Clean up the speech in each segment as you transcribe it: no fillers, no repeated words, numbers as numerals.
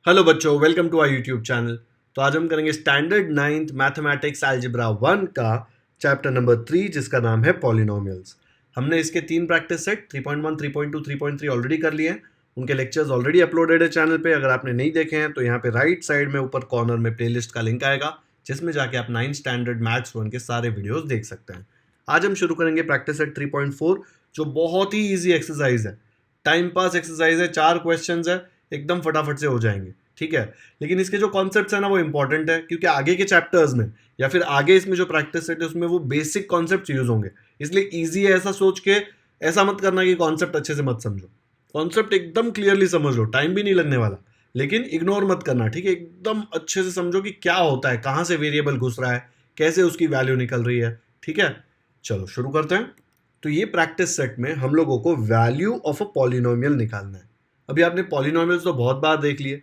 Hello बच्चों, welcome to our YouTube channel. तो आज हम करेंगे स्टैंडर्ड नाइन्थ मैथमेटिक्स अलजेब्रा 1 का चैप्टर नंबर 3 जिसका नाम है पॉलिनोमियल्स। हमने इसके 3 प्रैक्टिस सेट 3.1, 3.2, 3.3 ऑलरेडी कर लिए हैं। उनके लेक्चर्स ऑलरेडी अपलोडेड है चैनल पे। अगर आपने नहीं देखे हैं तो यहाँ पे राइट साइड में ऊपर कॉर्नर में प्लेलिस्ट का लिंक आएगा जिसमें जाके आप 9 स्टैंडर्ड मैथ्स 1 के सारे वीडियोज देख सकते हैं। आज हम शुरू करेंगे प्रैक्टिस सेट 3.4 जो बहुत ही ईजी एक्सरसाइज है, टाइम पास एक्सरसाइज है। 4 क्वेश्चन है, एकदम फटाफट से हो जाएंगे, ठीक है। लेकिन इसके जो कॉन्सेप्ट्स है ना वो इंपॉर्टेंट है क्योंकि आगे के चैप्टर्स में या फिर आगे इसमें जो प्रैक्टिस सेट है उसमें वो बेसिक कॉन्सेप्ट्स यूज होंगे। इसलिए इजी है ऐसा सोच के ऐसा मत करना कि कॉन्सेप्ट अच्छे से मत समझो। कॉन्सेप्ट एकदम क्लियरली समझ लो, टाइम भी नहीं लगने वाला, लेकिन इग्नोर मत करना, ठीक है। एकदम अच्छे से समझो कि क्या होता है, कहाँ से वेरिएबल घुस रहा है, कैसे उसकी वैल्यू निकल रही है, ठीक है। चलो शुरू करते हैं। तो ये प्रैक्टिस सेट में हम लोगों को वैल्यू ऑफ अ पॉलिनोमियल निकालना है। अभी आपने पॉलिनोमियल्स तो बहुत बार देख लिए।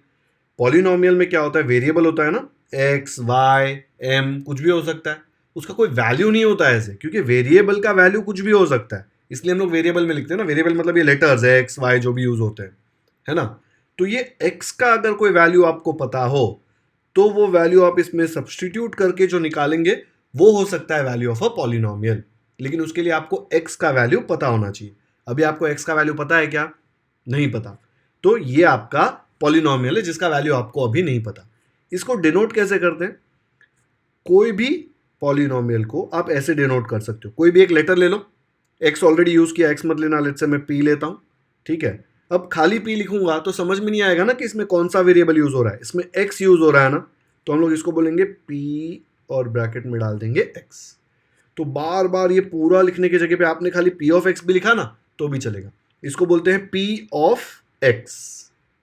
पॉलिनोमियल में क्या होता है, वेरिएबल होता है ना, एक्स वाई एम कुछ भी हो सकता है, उसका कोई वैल्यू नहीं होता है ऐसे, क्योंकि वेरिएबल का वैल्यू कुछ भी हो सकता है, इसलिए हम लोग वेरिएबल में लिखते हैं ना। वेरिएबल मतलब ये लेटर्स है, एक्स वाई जो भी यूज होते हैं, है ना। तो ये एक्स का अगर कोई वैल्यू आपको पता हो तो वो वैल्यू आप इसमें सब्सटीट्यूट करके जो निकालेंगे वो हो सकता है वैल्यू ऑफ अ पॉलिनोमियल। लेकिन उसके लिए आपको एक्स का वैल्यू पता होना चाहिए। अभी आपको एक्स का वैल्यू पता है क्या? नहीं पता। तो ये आपका पॉलिनोमियल है जिसका वैल्यू आपको अभी नहीं पता। इसको डिनोट कैसे करते हैं? कोई भी पॉलिनोमियल को आप ऐसे डिनोट कर सकते हो। कोई भी एक लेटर ले लो। एक्स ऑलरेडी यूज किया, एक्स मत लेना, लेट्स से मैं पी लेता हूं, ठीक है। अब खाली पी लिखूंगा तो समझ में नहीं आएगा ना कि इसमें कौन सा वेरिएबल यूज हो रहा है। इसमें एक्स यूज हो रहा है ना, तो हम लोग इसको बोलेंगे पी और ब्रैकेट में डाल देंगे एक्स। तो बार बार ये पूरा लिखने की जगह पे आपने खाली पी ऑफ एक्स भी लिखा ना तो भी चलेगा। इसको बोलते हैं पी ऑफ एक्स,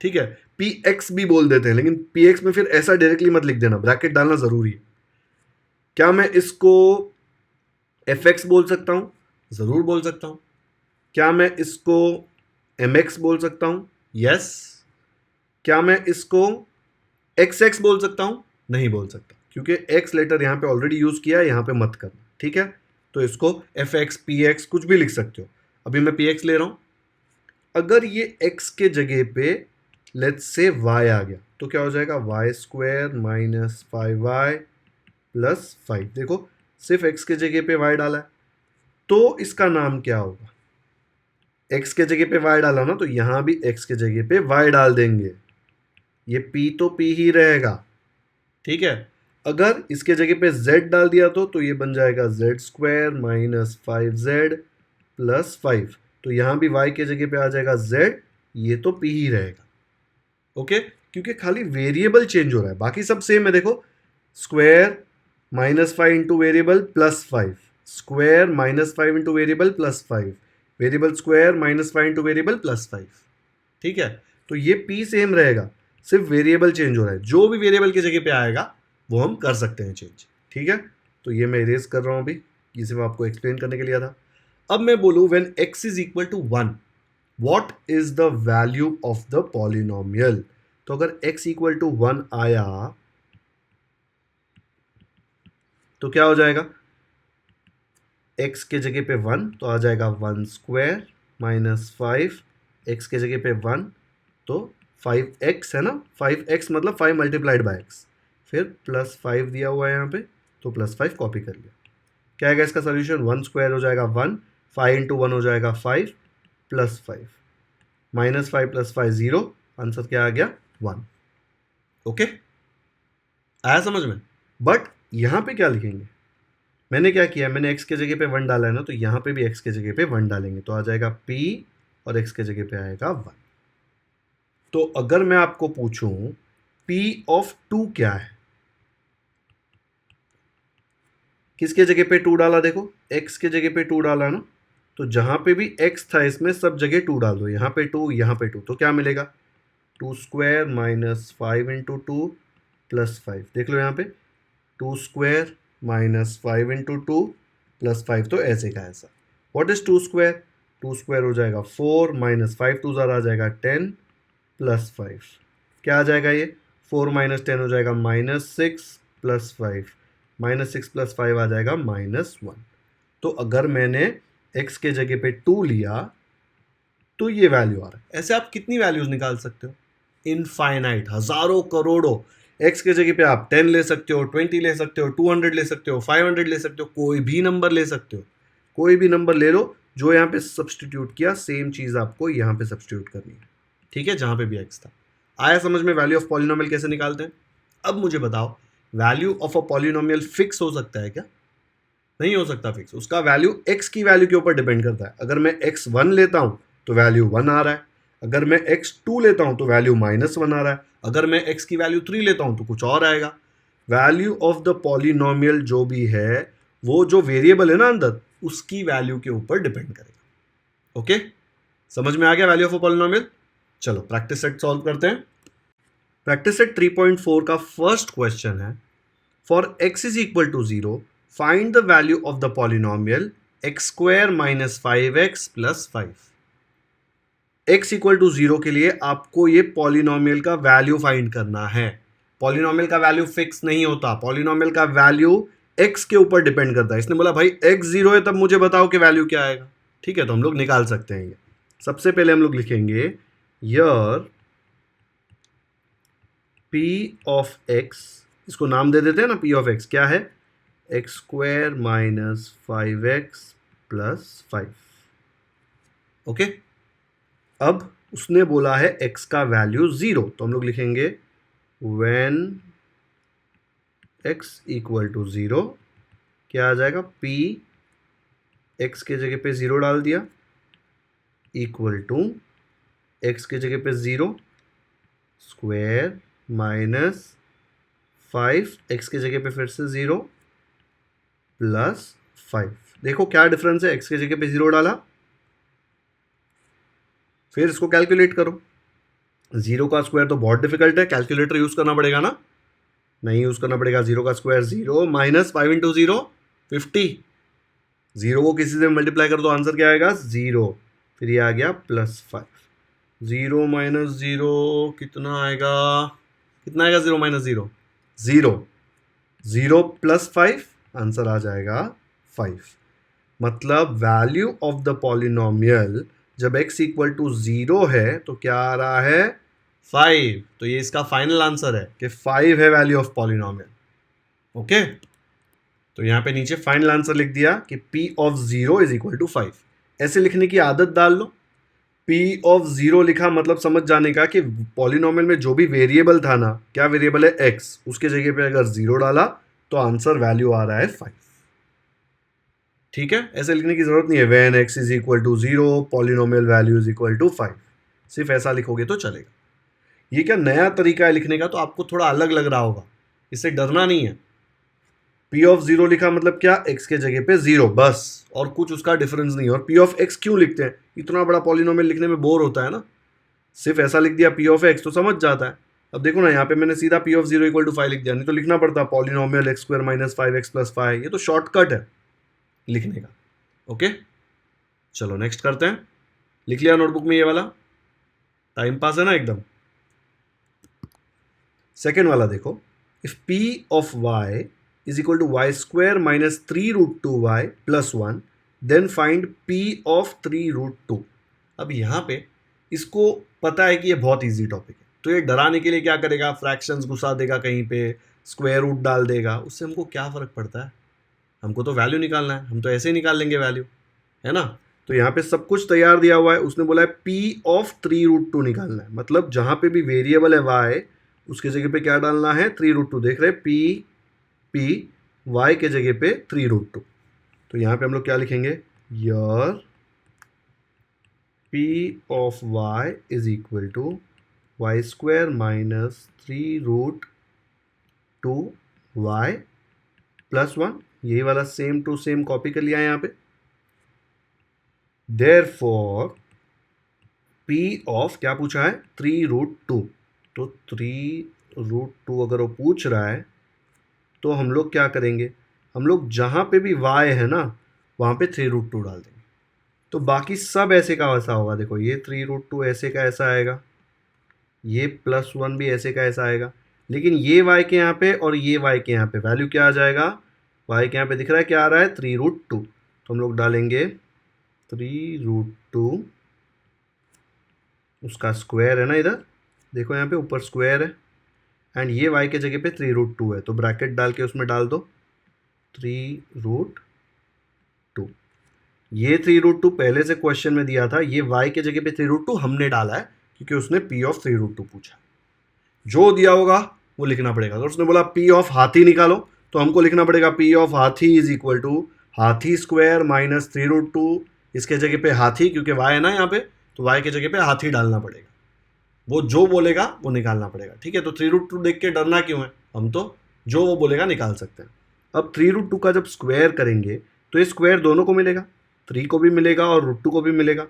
ठीक है। पी एक्स भी बोल देते हैं, लेकिन पी एक्स में फिर ऐसा डायरेक्टली मत लिख देना, ब्रैकेट डालना जरूरी है। क्या मैं इसको एफ एक्स बोल सकता हूं? जरूर बोल सकता हूं। क्या मैं इसको एम एक्स बोल सकता हूं? यस। क्या मैं इसको एक्स एक्स बोल सकता हूं? नहीं बोल सकता, क्योंकि एक्स लेटर यहां पे ऑलरेडी यूज किया है, यहां पे मत करना, ठीक है। तो इसको एफ एक्स पी एक्स कुछ भी लिख सकते हो। अभी मैं पी एक्स ले रहा हूं। अगर ये x के जगह पे लेट्स से y आ गया तो क्या हो जाएगा? Y square minus 5y plus 5। देखो, सिर्फ x के जगह पे y डाला है तो इसका नाम क्या होगा? x के जगह पे y डाला ना, तो यहां भी x के जगह पे y डाल देंगे। ये p तो p ही रहेगा, ठीक है। अगर इसके जगह पे z डाल दिया तो ये बन जाएगा z square minus 5z plus 5। तो यहां भी y के जगह पे आ जाएगा z, ये तो p ही रहेगा, ओके। क्योंकि खाली वेरिएबल चेंज हो रहा है, बाकी सब सेम है। देखो, square minus 5 into variable plus 5, square minus 5 into variable plus 5, variable square minus 5 into variable plus 5, ठीक है। तो ये p सेम रहेगा, सिर्फ वेरिएबल चेंज हो रहा है। जो भी वेरिएबल की जगह पे आएगा वो हम कर सकते हैं चेंज, ठीक है। तो ये मैं इरेज कर रहा हूं अभी, ये सिर्फ आपको एक्सप्लेन करने के लिए था। अब मैं बोलूं when x is equal to 1 what is the value of the polynomial. तो अगर x इक्वल टू 1 आया तो क्या हो जाएगा? x के जगह पे 1 तो आ जाएगा 1 स्क्वायर माइनस 5, x के जगह पे 1 तो 5x है ना, 5x मतलब 5 मल्टीप्लाइड बाय x, फिर प्लस 5 दिया हुआ है यहाँ पे तो प्लस 5 कॉपी कर लिया। क्या आएगा इसका सोल्यूशन? 1 स्क्वायर हो जाएगा 1, 5 इंटू 1 हो जाएगा 5 प्लस 5, माइनस 5 प्लस 5 0, आंसर क्या आ गया? 1। ओके, आया समझ में? बट यहां पे क्या लिखेंगे? मैंने क्या किया, मैंने x के जगह पे 1 डाला है ना, तो यहां पे भी x के जगह पे 1 डालेंगे तो आ जाएगा p और x के जगह पे आएगा 1। तो अगर मैं आपको पूछूं p ऑफ 2 क्या है, किसके जगह पे 2 डाला? देखो, x के जगह पे 2 डाला ना, तो जहां पे भी x था इसमें सब जगह 2 डाल दो। यहां पे 2, यहां पे 2, तो क्या मिलेगा? 2 स्क्वायर माइनस 5 इंटू 2 प्लस 5। देख लो यहाँ पे 2 स्क्वायर माइनस 5 इंटू 2 प्लस 5, तो ऐसे का ऐसा। What is 2 square? 2 स्क्वायर हो जाएगा 4 माइनस 5 टू ज़ार आ जाएगा 10 प्लस 5। क्या आ जाएगा ये? 4 माइनस 10 हो जाएगा माइनस 6 प्लस 5, माइनस 6 प्लस 5 आ जाएगा माइनस 1। तो अगर मैंने x के जगह पे 2 लिया तो ये वैल्यू आ रहा है। ऐसे आप कितनी वैल्यूज निकाल सकते हो? इनफाइनाइट, हजारों करोड़ों। x के जगह पे आप 10 ले सकते हो, 20 ले सकते हो, 200 ले सकते हो, 500 ले सकते हो, कोई भी नंबर ले सकते हो, कोई भी नंबर ले लो। जो यहाँ पे सब्सटीट्यूट किया सेम चीज आपको यहाँ पे सब्सटीट्यूट करनी है, ठीक है, जहां पे भी x था। आया समझ में वैल्यू ऑफ पॉलिनोमियल कैसे निकालते हैं? अब मुझे बताओ, value of a polynomial fix हो सकता है क्या? नहीं हो सकता फिक्स। उसका वैल्यू x की वैल्यू के ऊपर डिपेंड करता है। अगर मैं x1 लेता हूं तो वैल्यू 1 आ रहा है, अगर मैं x2 लेता हूं तो वैल्यू -1 आ रहा है, अगर मैं x की वैल्यू 3 लेता हूं तो कुछ और आएगा। वैल्यू ऑफ द पॉलिनोमियल जो भी है वो जो वेरिएबल है ना अंदर, उसकी वैल्यू के ऊपर डिपेंड करेगा। ओके, समझ में आ गया वैल्यू ऑफ अ पॉलिनोमियल? चलो प्रैक्टिस सेट सॉल्व करते हैं। प्रैक्टिस सेट 3.4 का फर्स्ट क्वेश्चन है, for x is equal to 0 find the value of the polynomial x² - 5x + 5। x equal to 0 के लिए आपको ये पॉलिनोमियल का वैल्यू फाइंड करना है। पॉलिनोमियल का वैल्यू फिक्स नहीं होता, पॉलिनोमियल का वैल्यू x के ऊपर डिपेंड करता है। इसने बोला भाई x 0 है तब मुझे बताओ कि वैल्यू क्या आएगा। ठीक है, तो हम लोग निकाल सकते हैं ये। सबसे पहले हम लोग लिखेंगे यर p ऑफ x, इसको नाम दे देते हैं ना, p ऑफ x क्या है, x² - 5x + 5। ओके, अब उसने बोला है x का वैल्यू 0, तो हम लोग लिखेंगे व्हेन x इक्वल टू 0 क्या आ जाएगा, p x के जगह पे 0 डाल दिया इक्वल टू x के जगह पे 0 स्क्वायर माइनस 5 x के जगह पे फिर से 0 प्लस 5। देखो क्या डिफरेंस है, x के जगह पे 0 डाला, फिर इसको कैलकुलेट करो। 0 का स्क्वायर तो बहुत डिफिकल्ट है, कैलकुलेटर यूज करना पड़ेगा ना, नहीं यूज करना पड़ेगा। 0 का स्क्वायर 0 माइनस 5 इंटू 0 50। 0 को किसी से मल्टीप्लाई कर दो, आंसर क्या आएगा 0, फिर ये आ गया +5। 0 - 0 कितना आएगा, कितना आएगा 0 - 0 0, 0 + 5 आंसर आ जाएगा 5। मतलब वैल्यू ऑफ द पॉलिनोमियल जब x इक्वल टू 0 है तो क्या आ रहा है 5। तो ये इसका फाइनल आंसर है कि 5 है वैल्यू ऑफ पॉलिनोमियल। ओके, तो यहां पे नीचे फाइनल आंसर लिख दिया कि p of 0 is equal to 5। ऐसे लिखने की आदत डाल लो। p ऑफ 0 लिखा मतलब समझ जाने का कि पॉलिनोमियल में जो भी वेरिएबल था ना, क्या वेरिएबल है x, उसके जगह पे अगर 0 डाला तो आंसर वैल्यू आ रहा है 5। ठीक है, ऐसे लिखने की जरूरत नहीं है when x is equal to 0 polynomial value is equal to 5। सिर्फ ऐसा लिखोगे तो चलेगा। ये क्या नया तरीका है लिखने का, तो आपको थोड़ा अलग लग रहा होगा, इससे डरना नहीं है। p ऑफ 0 लिखा मतलब क्या, x के जगह पे 0 बस, और कुछ उसका डिफरेंस नहीं है। और p ऑफ x क्यों लिखते हैं, इतना बड़ा पॉलिनोमियल लिखने में बोर होता है ना, सिर्फ ऐसा लिख दिया p ऑफ x तो समझ जाता है। अब देखो ना, यहाँ पे मैंने सीधा p ऑफ 0 इक्वल टू 5 लिख दिया, नहीं तो लिखना पड़ता पॉलिनोमियल x² - 5x + 5। ये तो शॉर्टकट है लिखने का। ओके, चलो नेक्स्ट करते हैं। लिख लिया नोटबुक में ये वाला, टाइम पास है ना एकदम। सेकेंड वाला देखो, if p of y is equal to y² - 3√2y + 1 then find p of 3√2। अब यहाँ पे इसको पता है कि ये बहुत इजी टॉपिक है, तो ये डराने के लिए क्या करेगा, फ्रैक्शंस घुसा देगा कहीं पे, स्क्वायर रूट डाल देगा, उससे हमको क्या फर्क पड़ता है, हमको तो वैल्यू निकालना है, हम तो ऐसे ही निकाल लेंगे वैल्यू, है ना। तो यहाँ पे सब कुछ तैयार दिया हुआ है, उसने बोला है p ऑफ 3√2 निकालना है, मतलब जहाँ पे भी वेरिएबल है y उसके जगह पे क्या डालना है 3√2। देख रहे p y के जगह पे 3√2। तो यहाँ पे हम लोग क्या लिखेंगे, here p of y is equal to y² - 3√2y + 1। यही वाला सेम टू सेम कॉपी कर लिया है यहाँ पे। Therefore p ऑफ क्या पूछा है 3√2, तो 3√2 अगर वो पूछ रहा है तो हम लोग क्या करेंगे, हम लोग जहाँ पे भी y है ना वहाँ पे 3√2 डाल देंगे, तो बाकी सब ऐसे का वैसा होगा। देखो ये 3√2 ऐसे का ऐसा आएगा, ये +1 भी ऐसे का ऐसा आएगा, लेकिन ये y के यहाँ पे और ये y के यहाँ पे वैल्यू क्या आ जाएगा, y के यहाँ पे दिख रहा है क्या आ रहा है 3√2, तो हम लोग डालेंगे 3√2, उसका स्क्वायर है ना इधर, देखो यहाँ पे ऊपर स्क्वायर है एंड ये y के जगह पे 3√2 है, तो ब्रैकेट डाल के उसमें डाल दो 3√2। ये 3√2 पहले से क्वेश्चन में दिया था, ये y के जगह पे 3√2 हमने डाला है क्योंकि उसने p ऑफ 3√2 पूछा। जो दिया होगा वो लिखना पड़ेगा। तो उसने बोला p ऑफ हाथी निकालो, तो हमको लिखना पड़ेगा p ऑफ हाथी इज इक्वल टू हाथी स्क्वायर माइनस 3√2। इसके जगह पे हाथी, क्योंकि y है ना यहाँ पे, तो y के जगह पे हाथी डालना पड़ेगा। वो जो बोलेगा वो निकालना पड़ेगा, ठीक है। तो 3√2 देख के डरना क्यों है, हम तो जो वो बोलेगा निकाल सकते हैं। अब 3√2 का जब स्क्वायर करेंगे तो ये स्क्वायर दोनों को मिलेगा, 3 को भी मिलेगा और √2 को भी मिलेगा।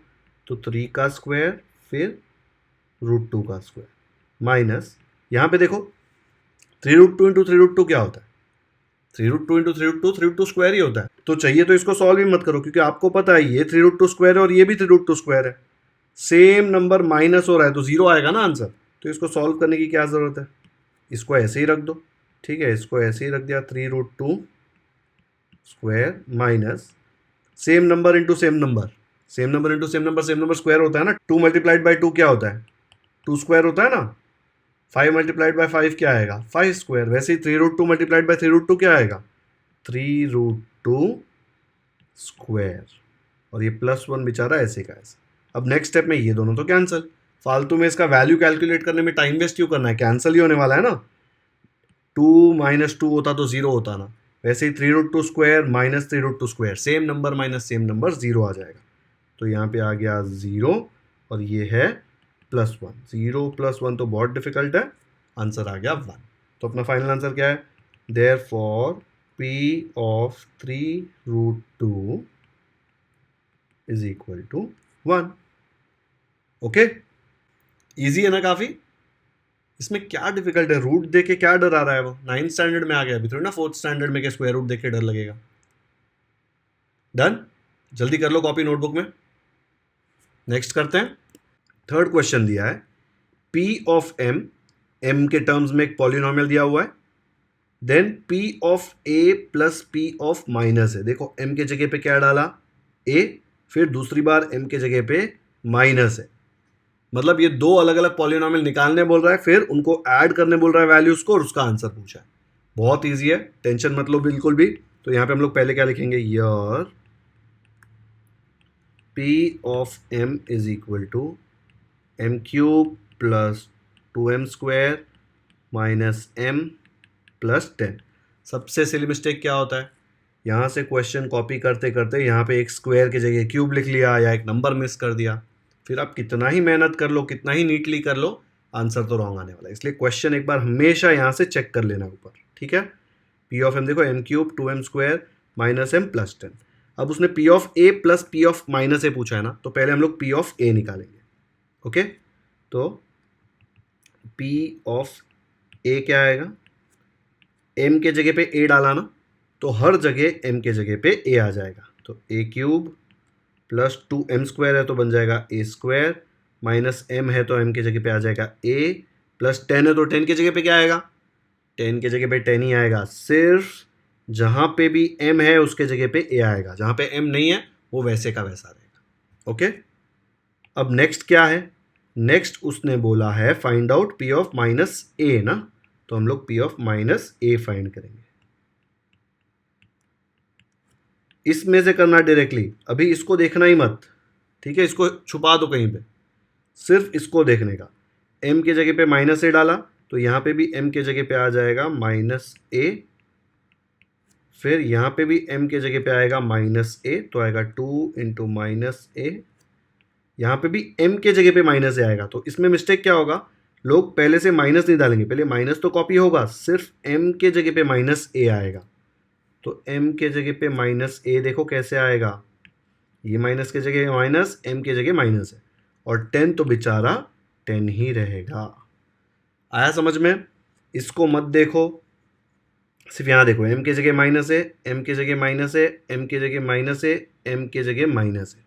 तो 3 का स्क्वायर फिर √2 का स्क्वायर माइनस, यहाँ पे देखो 3√2 इंटू 3√2 क्या होता है, 3√2 इंटू 3√2 3√2 स्क्वायर ही होता है। तो चाहिए तो इसको सॉल्व ही मत करो, क्योंकि आपको पता है ये 3√2 स्क्वायर है और ये भी 3√2 स्क्वायर है, सेम नंबर माइनस हो रहा है तो जीरो आएगा ना आंसर। तो इसको सॉल्व करने की क्या ज़रूरत है, इसको ऐसे ही रख दो, ठीक है। इसको ऐसे ही रख दिया 3√2 square minus same number into same number, same number into same number, same number square होता है ना। 2 मल्टीप्लाइड बाई 2 क्या होता है, 2 स्क्वायर होता है ना। 5 मल्टीप्लाइड बाई 5 क्या आएगा, 5 स्क्वायर। वैसे ही 3√2 मल्टीप्लाइड बाई 3√2 क्या आएगा, 3√2 स्क्वायर। और ये +1 बेचारा ऐसे का ऐसे। अब नेक्स्ट स्टेप में ये दोनों तो कैंसिल, फालतू में इसका वैल्यू कैलकुलेट करने में टाइम वेस्ट क्यों करना है, कैंसिल ही होने वाला है ना। 2 माइनस 2 होता तो 0 होता ना। वैसे ही 3√2 square minus 3√2 square, same number minus same number, 0 आ जाएगा। तो यहाँ पे आ गया 0 और ये है +1। 0 + 1 तो बहुत डिफिकल्ट है, आंसर आ गया 1। तो अपना फाइनल आंसर क्या है, therefore p of 3√2 is equal to 1। Okay, easy है ना काफ़ी। इसमें क्या डिफिकल्ट है, रूट देके क्या डर आ रहा है, वो 9th स्टैंडर्ड में आ गया, अभी थोड़ी ना 4th स्टैंडर्ड में के स्क्वायर रूट देख के डर लगेगा। डन, जल्दी कर लो कॉपी नोटबुक में। नेक्स्ट करते हैं, थर्ड क्वेश्चन दिया है p ऑफ m, m के टर्म्स में एक पॉलिनोमियल दिया हुआ है, then p of a plus p of minus है। देखो m के जगह पे क्या डाला a, फिर दूसरी बार m के जगह पे माइनस है, मतलब ये दो अलग अलग पॉलिनोमियल निकालने बोल रहा है, फिर उनको ऐड करने बोल रहा है वैल्यूज को, और उसका आंसर पूछा है। बहुत इजी है, टेंशन मत लो बिल्कुल भी। तो यहाँ पे हम लोग पहले क्या लिखेंगे, here p of m is equal to m³ plus 2m square minus m plus 10। सबसे सिली मिस्टेक क्या होता है, यहाँ से क्वेश्चन कॉपी करते करते यहाँ पे एक स्क्वायर की जगह क्यूब लिख लिया या एक नंबर मिस कर दिया, फिर आप कितना ही मेहनत कर लो, कितना ही नीटली कर लो, आंसर तो रॉन्ग आने वाला है। इसलिए क्वेश्चन एक बार हमेशा यहाँ से चेक कर लेना ऊपर, ठीक है। p ऑफ m देखो m³ 2m square minus m plus 10। अब उसने p of a plus p of minus a पूछा है ना, तो पहले हम लोग p ऑफ a निकालेंगे। ओके, तो p ऑफ a क्या आएगा, m के जगह पे a डाला ना, तो हर जगह m के जगह पे a आ जाएगा। तो a³ प्लस 2m स्क्वायर है तो बन जाएगा a स्क्वायर, माइनस m है तो m के जगह पे आ जाएगा a, प्लस 10 है तो 10 के जगह पे क्या आएगा, 10 के जगह पे 10 ही आएगा। सिर्फ जहाँ पे भी m है उसके जगह पे a आएगा, जहाँ पे m नहीं है वो वैसे का वैसा रहेगा। ओके, अब नेक्स्ट क्या है, नेक्स्ट उसने बोला है find out p of minus a ना, तो हम लोग p of minus a find करेंगे। इसमें से करना डायरेक्टली, अभी इसको देखना ही मत, ठीक है, इसको छुपा दो कहीं पे, सिर्फ इसको देखने का। m के जगह पे माइनस a डाला तो यहाँ पे भी m के जगह पे आ जाएगा माइनस a, फिर यहाँ पे भी m के जगह पे आएगा माइनस a, तो आएगा 2 इंटू माइनस a। यहाँ पे भी m के जगह पे माइनस a आएगा। तो इसमें मिस्टेक क्या होगा, लोग पहले से माइनस नहीं डालेंगे, पहले माइनस तो कॉपी होगा, सिर्फ m के जगह पे माइनस a आएगा। तो m के जगह पे माइनस a देखो कैसे आएगा, ये माइनस के जगह माइनस, m के जगह माइनस है, और 10 तो बेचारा 10 ही रहेगा। आया समझ में, इसको मत देखो, सिर्फ यहाँ देखो, m के जगह माइनस है, m के जगह माइनस है, m के जगह माइनस है, m के जगह माइनस है।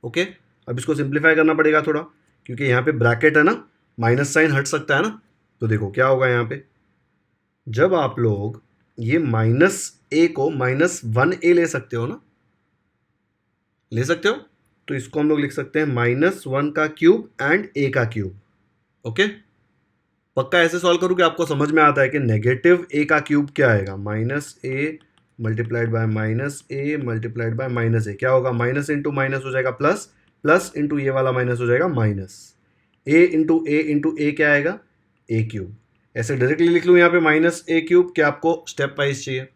ओके, अब इसको सिंप्लीफाई करना पड़ेगा थोड़ा, क्योंकि यहाँ पे ब्रैकेट है ना, माइनस साइन हट सकता है ना। तो देखो क्या होगा, यहाँ पे जब आप लोग ये माइनस a को -1a ले सकते हो ना, ले सकते हो, तो इसको हम लोग लिख सकते हैं -1 का क्यूब एंड a का क्यूब। ओके, पक्का ऐसे सॉल्व करूँ कि आपको समझ में आता है कि नेगेटिव ए का क्यूब क्या आएगा, minus A multiplied by minus A multiplied by minus A, क्या होगा, माइनस इंटू माइनस हो जाएगा प्लस, प्लस इंटू ये वाला माइनस हो जाएगा माइनस, ए इंटू ए क्या आएगा, ए क्यूब। ऐसे डायरेक्टली लिख लूँ यहाँ पे माइनस ए क्यूब, क्या आपको स्टेप वाइज चाहिए?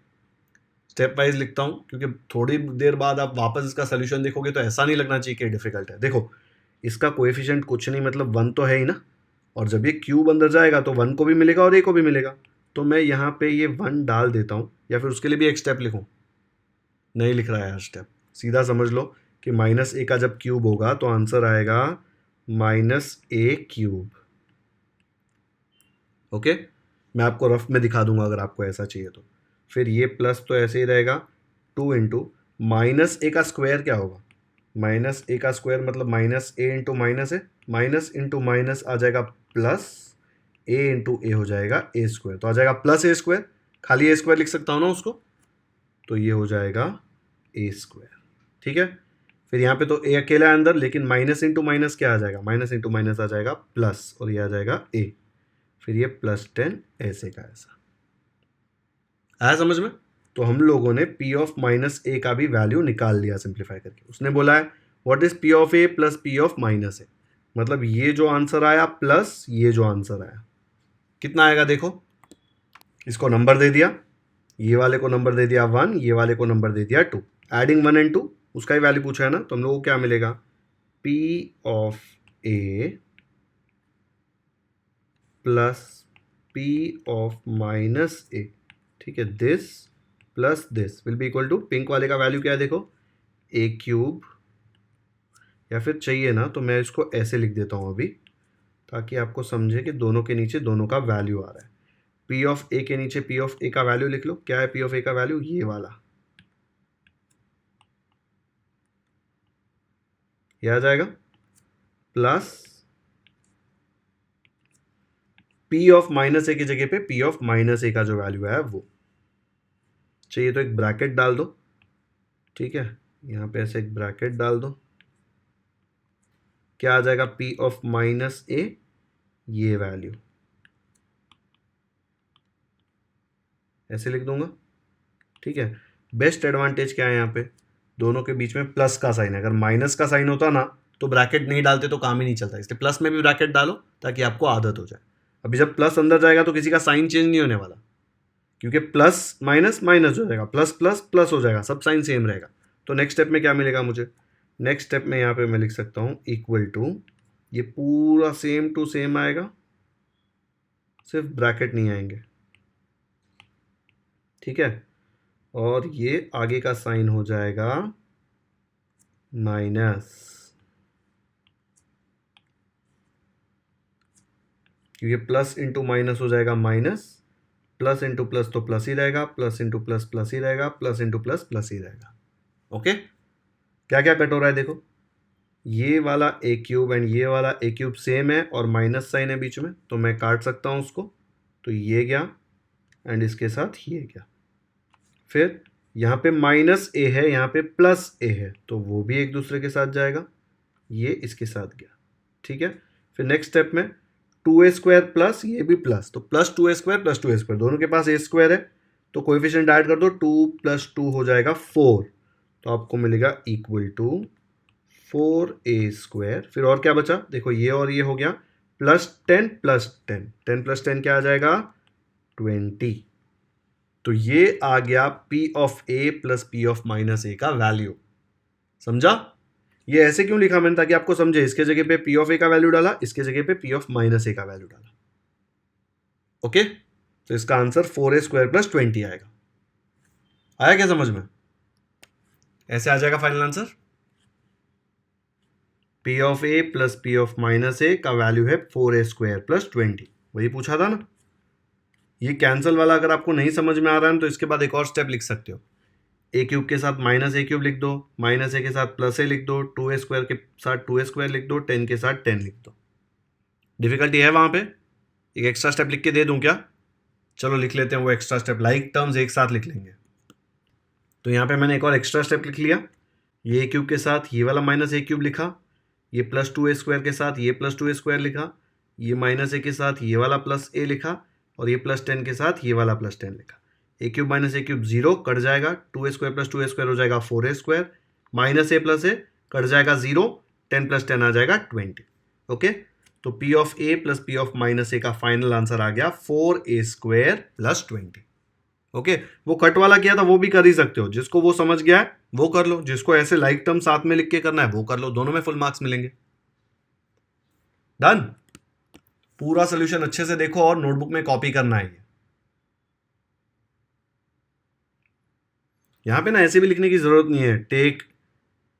स्टेप वाइज लिखता हूँ क्योंकि थोड़ी देर बाद आप वापस इसका सोल्यूशन देखोगे तो ऐसा नहीं लगना चाहिए कि डिफिकल्ट है। देखो इसका कोएफिशिएंट कुछ नहीं, मतलब 1 तो है ही ना, और जब ये क्यूब अंदर जाएगा तो 1 को भी मिलेगा और ए को भी मिलेगा, तो मैं यहाँ पे ये 1 डाल देता हूँ, या फिर उसके लिए भी एक स्टेप लिखूँ? नहीं लिख रहा है यार स्टेप, सीधा समझ लो कि माइनस ए का जब क्यूब होगा तो आंसर आएगा माइनस ए क्यूब। ओके, मैं आपको रफ में दिखा दूंगा अगर आपको ऐसा चाहिए तो। फिर ये प्लस तो ऐसे ही रहेगा, 2 इंटू माइनस ए का स्क्वायर क्या होगा, माइनस ए का स्क्वायर मतलब माइनस ए इंटू माइनस है, माइनस इंटू माइनस आ जाएगा प्लस, ए इंटू ए हो जाएगा ए स्क्वायर, तो आ जाएगा प्लस ए स्क्वायर, खाली ए स्क्वायर लिख सकता हूँ ना उसको, तो ये हो जाएगा ए स्क्वायर। ठीक है, फिर यहाँ पे तो ए अकेला है अंदर, लेकिन माइनस इंटू माइनस क्या आ जाएगा, माइनस इंटू माइनस आ जाएगा प्लस, और ये आ जाएगा ए, फिर ये +10 ऐसे का ऐसा। आया समझ में? तो हम लोगों ने p ऑफ माइनस ए का भी वैल्यू निकाल लिया सिंप्लीफाई करके। उसने बोला है what is p of A plus p of minus A, मतलब ये जो आंसर आया प्लस ये जो आंसर आया, कितना आएगा देखो, इसको नंबर दे दिया, ये वाले को नंबर दे दिया 1, ये वाले को नंबर दे दिया 2, एडिंग 1 एंड 2, उसका ही वैल्यू पूछा है ना, तो हम लोगों को क्या मिलेगा, p of A plus p of minus A, ठीक है, this plus this will be equal to, pink वाले का वैल्यू क्या है देखो, ए क्यूब, या फिर चाहिए ना तो मैं इसको ऐसे लिख देता हूँ अभी, ताकि आपको समझे कि दोनों के नीचे दोनों का वैल्यू आ रहा है। पी ऑफ ए के नीचे पी ऑफ ए का वैल्यू लिख लो, क्या है पी ऑफ ए का वैल्यू, ये वाला, ये आ जाएगा, प्लस पी ऑफ माइनस ए की जगह पे पी ऑफ माइनस ए का जो वैल्यू है वो चाहिए, तो एक ब्रैकेट डाल दो, ठीक है, यहाँ पे ऐसे एक ब्रैकेट डाल दो, क्या आ जाएगा, पी ऑफ माइनस ए, ये वैल्यू ऐसे लिख दूंगा। ठीक है, बेस्ट एडवांटेज क्या है यहाँ पे, दोनों के बीच में प्लस का साइन है, अगर माइनस का साइन होता ना तो ब्रैकेट नहीं डालते तो काम ही नहीं चलता, इसलिए प्लस में भी ब्रैकेट डालो ताकि आपको आदत हो जाए। अभी जब प्लस अंदर जाएगा तो किसी का साइन चेंज नहीं होने वाला, क्योंकि प्लस माइनस माइनस हो जाएगा, प्लस प्लस प्लस हो जाएगा, सब साइन सेम रहेगा। तो नेक्स्ट स्टेप में क्या मिलेगा मुझे, नेक्स्ट स्टेप में यहाँ पे मैं लिख सकता हूँ इक्वल टू, ये पूरा सेम टू सेम आएगा, सिर्फ ब्रैकेट नहीं आएंगे, ठीक है, और ये आगे का साइन हो जाएगा माइनस, क्योंकि प्लस इंटू माइनस हो जाएगा माइनस, प्लस इंटू प्लस तो प्लस ही रहेगा, प्लस इंटू प्लस प्लस ही रहेगा, प्लस इंटू प्लस प्लस ही रहेगा। ओके, क्या क्या कट हो रहा है देखो, ये वाला ए क्यूब एंड ये वाला ए क्यूब सेम है और माइनस साइन है बीच में, तो मैं काट सकता हूँ उसको, तो ये गया एंड इसके साथ ये गया, फिर यहाँ पे माइनस ए है, यहाँ पे प्लस ए है, तो वो भी एक दूसरे के साथ जाएगा, ये इसके साथ गया, ठीक है। फिर नेक्स्ट स्टेप में 2a स्क्वायर प्लस ये भी प्लस, तो plus 2a square plus 2a square, दोनों के पास a स्क्वायर है तो कोएफिशिएंट ऐड कर दो, 2 + 2 हो जाएगा 4, तो आपको मिलेगा इक्वल टू 4a स्क्वायर। फिर और क्या बचा देखो, ये और ये हो गया, +10 + 10, 10 + 10 क्या आ जाएगा 20, तो ये आ गया p of a plus p of minus a का वैल्यू। समझा, ये ऐसे क्यों लिखा मैंने, ताकि आपको समझे, इसके जगह पे p ऑफ a का वैल्यू डाला, इसके जगह पे p ऑफ माइनस a का वैल्यू डाला। ओके, तो इसका आंसर 4a स्क्वायर प्लस 20 आएगा। आया क्या समझ में, ऐसे आ जाएगा final answer, p of a plus p of minus a का वैल्यू है 4a स्क्वायर प्लस 20, वही पूछा था ना। ये कैंसिल वाला अगर आपको नहीं समझ में आ रहा है तो इसके बाद एक और स्टेप लिख सकते हो, ए क्यूब के साथ माइनस ए क्यूब लिख दो, माइनस ए के साथ प्लस ए लिख दो, 2a स्क्वायर के साथ 2a स्क्वायर लिख दो, 10 के साथ 10 लिख दो। डिफिकल्टी है वहाँ पे, एक एक्स्ट्रा स्टेप लिख के दे दूँ क्या, चलो लिख लेते हैं वो एक्स्ट्रा स्टेप, लाइक टर्म्स एक साथ लिख लेंगे। तो यहाँ पे मैंने एक और एक्स्ट्रा स्टेप लिख लिया, ये ए क्यूब के साथ ये वाला माइनस ए क्यूब लिखा, ये +2a स्क्वायर के साथ ये +2a स्क्वायर लिखा, ये माइनस ए के साथ ये वाला प्लस ए लिखा और ये प्लस 10 के साथ ये वाला प्लस 10 लिखा। ए क्यूब माइनस ए क्यूब 0 कट जाएगा, 2a² प्लस 2a² हो जाएगा 4a², माइनस ए प्लस ए कट जाएगा 0, 10 प्लस 10 आ जाएगा 20। ओके, तो P of A plus P of minus A का फाइनल आंसर आ गया 4a² प्लस 20। ओके, वो कट वाला किया था वो भी कर ही सकते हो, जिसको वो समझ गया है वो कर लो, जिसको ऐसे लाइक टर्म साथ में लिख के करना है वो कर लो, दोनों में फुल मार्क्स मिलेंगे। डन। पूरा सोल्यूशन अच्छे से देखो और नोटबुक में कॉपी करना है। यहां पे ना ऐसे भी लिखने की जरूरत नहीं है, take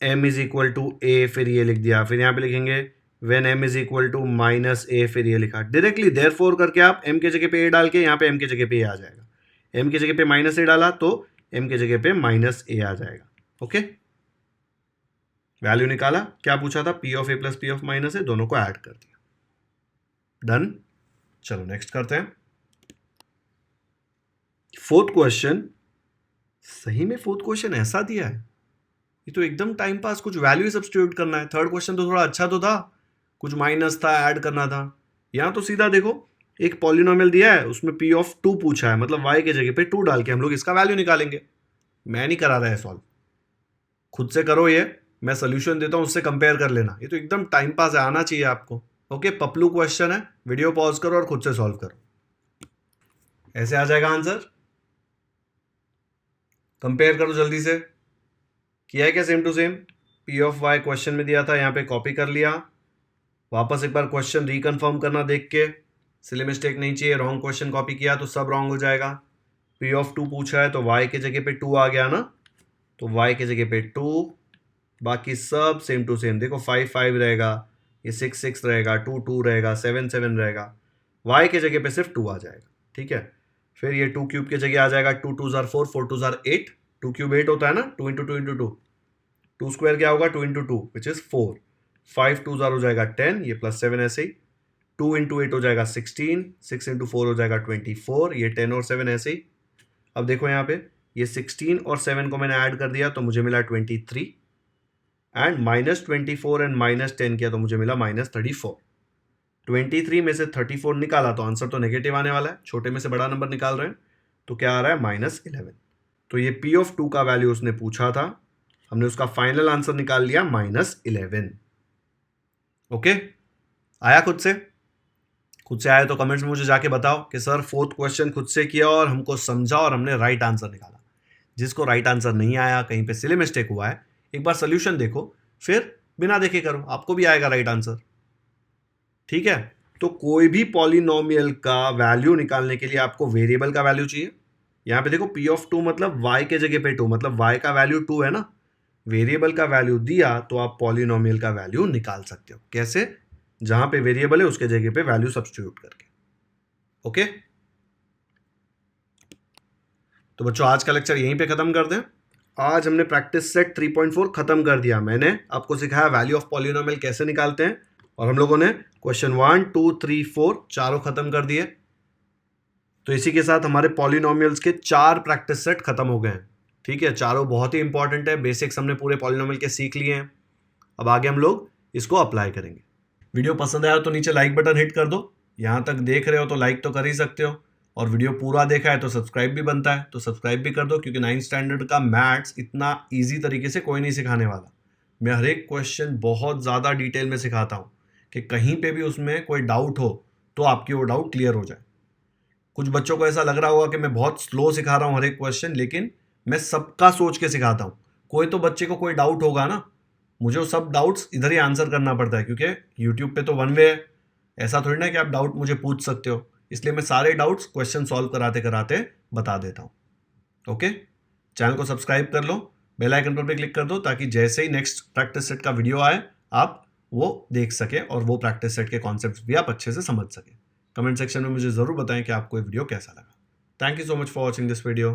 m is equal to A, फिर ये लिख दिया, फिर यहां पे लिखेंगे when m is equal to minus A, फिर ये लिखा। डायरेक्टली देयरफॉर करके आप m के जगह पे a डाल के यहाँ पे m के जगह पे a आ जाएगा, m की जगह पे माइनस ए डाला तो m की जगह पे माइनस ए आ जाएगा। ओके, वैल्यू निकाला, क्या पूछा था, p of a plus p of minus A, दोनों को ऐड कर दिया। डन। चलो नेक्स्ट करते हैं। फोर्थ क्वेश्चन, सही में फोर्थ क्वेश्चन ऐसा दिया है, ये तो एकदम टाइम पास, कुछ वैल्यू सब्स्टिट्यूट करना है। थर्ड क्वेश्चन तो थोड़ा अच्छा तो था, कुछ माइनस था, ऐड करना था। यहां तो सीधा देखो, एक पॉलिनोमियल दिया है उसमें p ऑफ 2 पूछा है, मतलब y के जगह पे 2 डाल के हम लोग इसका वैल्यू निकालेंगे। मैं नहीं करा रहा है सॉल्व, खुद से करो, ये मैं सोल्यूशन देता हूं उससे कंपेयर कर लेना। ये तो एकदम टाइम पास है, आना चाहिए आपको। ओके, पपलू क्वेश्चन है, वीडियो पॉज करो और खुद से सॉल्व करो, ऐसे आ जाएगा आंसर। कंपेयर करो जल्दी से, किया है क्या same to same? P of Y question में दिया था, यहाँ पे कॉपी कर लिया। वापस एक बार क्वेश्चन रिकन्फर्म करना देख के, सिली मिस्टेक नहीं चाहिए। रॉन्ग क्वेश्चन कॉपी किया तो सब रॉन्ग हो जाएगा। पी ऑफ 2 पूछा है तो वाई के जगह पे 2 आ गया ना, तो वाई के जगह पे 2, बाकी सब सेम टू सेम। देखो 5 5 रहेगा, ये 6 6 रहेगा, 2 2 रहेगा, 7 7 रहेगा, वाई के जगह पे सिर्फ 2 आ जाएगा। ठीक है, फिर ये 2 क्यूब के जगह आ जाएगा, 2 2 जार 4, 4 2 जार 8, 2 क्यूब 8 होता है ना, 2 इंटू 2 इंटू 2, 2 स्क्वायर क्या होगा, 2 इंटू 2 विच इज 4, 5 2 जार हो जाएगा 10, ये प्लस 7 ऐसे ही, 2 इंटू 8 हो जाएगा 16, 6 इंटू 4 हो जाएगा 24, ये 10 और 7 ऐसे ही। अब देखो यहाँ पे ये 16 और 7 को मैंने ऐड कर दिया तो मुझे मिला 23, एंड माइनस 24 एंड माइनस 10 किया तो मुझे मिला माइनस 34। 23 में से 34 निकाला तो आंसर तो नेगेटिव आने वाला है, छोटे में से बड़ा नंबर निकाल रहे हैं, तो क्या आ रहा है, माइनस 11। तो ये पी ऑफ 2 का वैल्यू उसने पूछा था, हमने उसका फाइनल आंसर निकाल लिया माइनस 11। ओके, आया खुद से? खुद से आया तो कमेंट्स में मुझे जाके बताओ कि सर फोर्थ क्वेश्चन खुद से किया और हमको समझा और हमने राइट आंसर निकाला। जिसको राइट आंसर नहीं आया, कहीं पे सिली मिस्टेक हुआ है, एक बार सोल्यूशन देखो, फिर बिना देखे करो, आपको भी आएगा राइट आंसर। ठीक है, तो कोई भी पॉलिनोमियल का वैल्यू निकालने के लिए आपको वेरिएबल का वैल्यू चाहिए। यहां पे देखो पी ऑफ 2 मतलब y के जगह पे 2, मतलब y का वैल्यू 2 है ना, वेरिएबल का वैल्यू दिया तो आप पॉलिनोमियल का वैल्यू निकाल सकते हो। कैसे? जहां पे वेरिएबल है उसके जगह पे वैल्यू सब्स्टिट्यूट करके। ओके, तो बच्चों आज का लेक्चर यहीं पे खत्म कर दें। आज हमने प्रैक्टिस सेट 3.4 खत्म कर दिया। मैंने आपको सिखाया वैल्यू ऑफ पॉलिनोमियल कैसे निकालते हैं, और हम लोगों ने क्वेश्चन 1 2 3 4 चारों खत्म कर दिए। तो इसी के साथ हमारे पॉलिनोमियल्स के 4 प्रैक्टिस सेट खत्म हो गए हैं। ठीक है, चारों बहुत ही इंपॉर्टेंट है, बेसिक्स हमने पूरे पॉलिनोमियल के सीख लिए हैं। अब आगे हम लोग इसको अप्लाई करेंगे। वीडियो पसंद आया तो नीचे लाइक बटन हिट कर दो, यहाँ तक देख रहे हो तो लाइक तो कर ही सकते हो, और वीडियो पूरा देखा है तो सब्सक्राइब भी बनता है, तो सब्सक्राइब भी कर दो, क्योंकि 9th स्टैंडर्ड का मैथ्स इतना ईजी तरीके से कोई नहीं सिखाने वाला। मैं हर एक क्वेश्चन बहुत ज़्यादा डिटेल में सिखाता हूँ कि कहीं पे भी उसमें कोई डाउट हो तो आपकी वो डाउट क्लियर हो जाए। कुछ बच्चों को ऐसा लग रहा होगा कि मैं बहुत स्लो सिखा रहा हूँ हर एक क्वेश्चन, लेकिन मैं सबका सोच के सिखाता हूँ। कोई तो बच्चे को कोई डाउट होगा ना, मुझे वो सब डाउट्स इधर ही आंसर करना पड़ता है, क्योंकि यूट्यूब पे तो वन वे है, ऐसा थोड़ी ना कि आप डाउट मुझे पूछ सकते हो। इसलिए मैं सारे डाउट्स क्वेश्चन सॉल्व कराते कराते बता देता हूँ। ओके, चैनल को सब्सक्राइब कर लो, बेल आइकन पर भी क्लिक कर दो, ताकि जैसे ही नेक्स्ट प्रैक्टिस सेट का वीडियो आए आप वो देख सके और वो प्रैक्टिस सेट के कॉन्सेप्ट्स भी आप अच्छे से समझ सके। कमेंट सेक्शन में मुझे ज़रूर बताएं कि आपको ये वीडियो कैसा लगा। Thank you so much for watching this video.